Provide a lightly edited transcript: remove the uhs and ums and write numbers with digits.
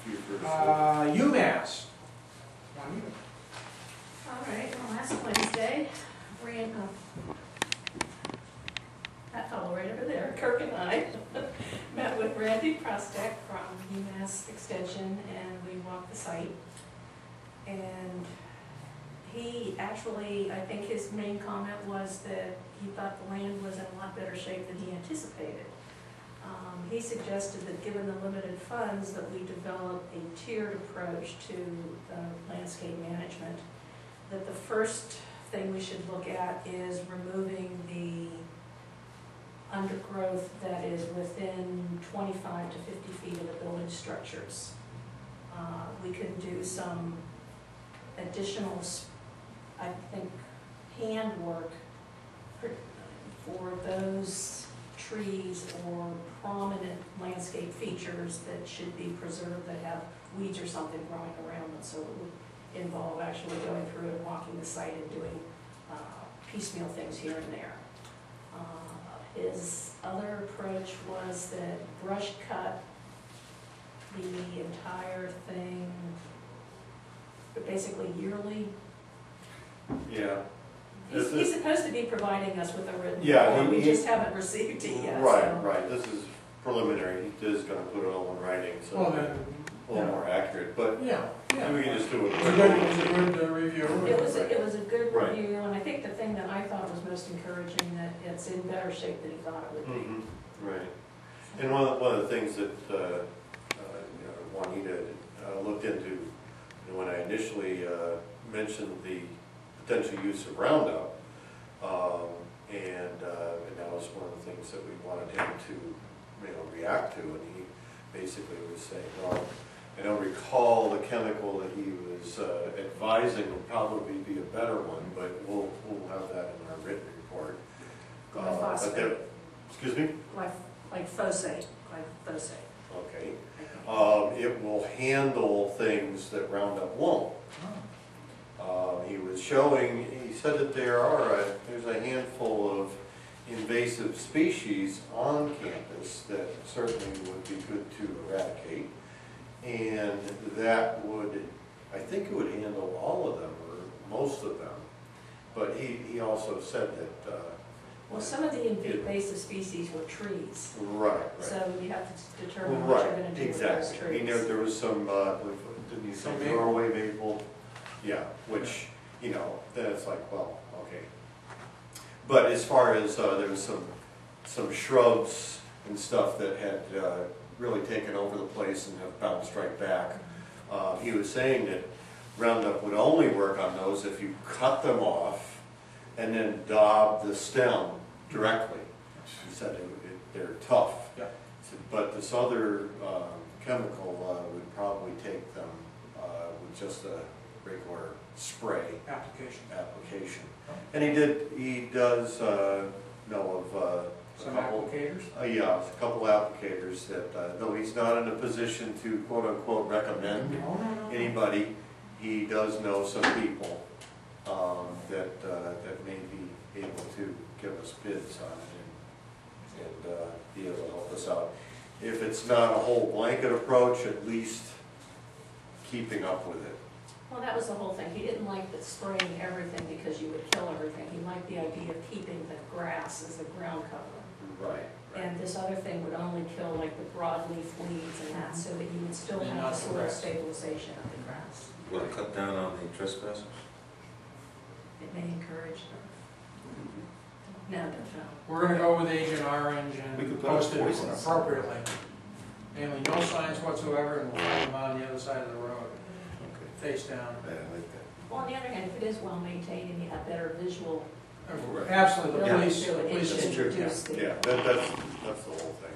UMass. All right, well, last Wednesday, that fellow right over there, Kirk and I, met with Randy Prostec from UMass Extension, and we walked the site. And he actually, I think his main comment was that he thought the land was in a lot better shape than he anticipated. He suggested that given the limited funds that we develop a tiered approach to landscape management, that the first thing we should look at is removing the undergrowth that is within 25 to 50 feet of the building structures. We can do some additional, I think, handwork for those trees or prominent landscape features that should be preserved that have weeds or something growing around them. So it would involve actually going through and walking the site and doing piecemeal things here and there. His other approach was that brush cut the entire thing, but basically yearly. Yeah. He's supposed to be providing us with a written report. we just haven't received it yet. Right, so. right. This is preliminary. He is going to put it all in writing, so Well, then, a little more accurate. But yeah. we can just do it. It was a good review. It was a good review, and I think the thing that I thought was most encouraging, that it's in better shape than he thought it would be. Mm-hmm. Right. And one of the things that Juanita looked into when I initially mentioned the potential use of Roundup, and that was one of the things that we wanted him to react to, and he basically was saying, well, I don't recall the chemical that he was advising would probably be a better one, but we'll have that in our written report. Glyphosate. Excuse me? Glyphosate. Okay. It will handle things that Roundup won't. He was showing, he said that there's a handful of invasive species on campus that certainly would be good to eradicate. And that would, I think it would handle all of them, or most of them. But he also said that... well, some of the invasive species were trees. Right. So you have to determine what you're going to do with those trees. Exactly. There was some, didn't you say Norway maple? Yeah, which, then it's like, well, okay. But as far as there was some shrubs and stuff that had really taken over the place and have bounced right back, he was saying that Roundup would only work on those if you cut them off and then daub the stem directly. He said they're tough. Yeah. But this other chemical would probably take them with just a regular spray application. And he does know of some applicators? Yeah, a couple applicators that, though he's not in a position to quote unquote recommend anybody, he does know some people that may be able to give us bids on it and be able to help us out. If it's not a whole blanket approach, at least keeping up with it. Well, that was the whole thing. He didn't like the spraying everything because you would kill everything. He liked the idea of keeping the grass as the ground cover. Right. And this other thing would only kill like the broadleaf weeds and that, so that you would still have the soil stabilization of the grass. Will it cut down on the trespassers? It may encourage them. No, don't know. We're going to go with Agent Orange and post it poison appropriately. Namely, no signs whatsoever, and we'll find them on the other side of the road, face down. Yeah, I like that. Well, on the other hand, if it is well maintained and you have better visual Absolutely, the ability police to it, it should should reduce the... Yeah, that's the whole thing.